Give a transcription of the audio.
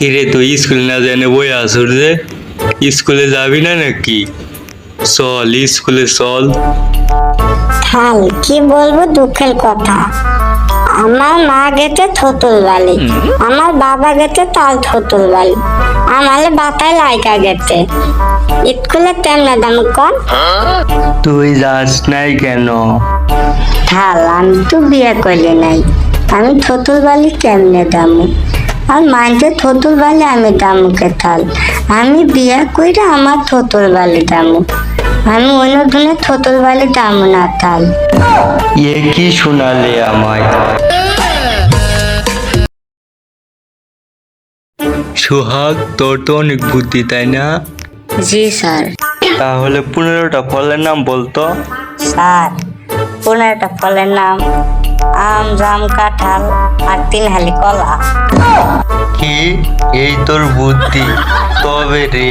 কিরে তুই স্কুল না জানে বই আসর যে স্কুলে যাবি না নাকি? চল স্কুলে চল। থাল কি বলবো দুঃখের কথা, আমার মা গেছে থতুল বালি, আমার বাবা গেছে তাল থতুল বালি, আমালে বাতায় লাইকা গেছে স্কুলে তেমনা দাম কম। তুই যাস নাই কেন? থাল আমি তো বিয়ে করলে নাই, আমি থতুল বালি কেমনে দামু? আর মাইন্ডে থতুল বালি আমি দামুকে থাল, আমি বিয়ে কইরা আমার থতুল বালি দামু, আমি অন্য ধরনের থতুল বালি দামু না থাল। এ কি শোনালে আমায়? সোহাগ, তোর তো অনেক বুদ্ধি তাই না? জি স্যার। তাহলে 15টা ফলের নাম বলতো। স্যার 15টা ফলের নাম আম, জাম, কাঁঠাল আর 3 হালি কলা। কি এই তোর বুদ্ধি? তবে রে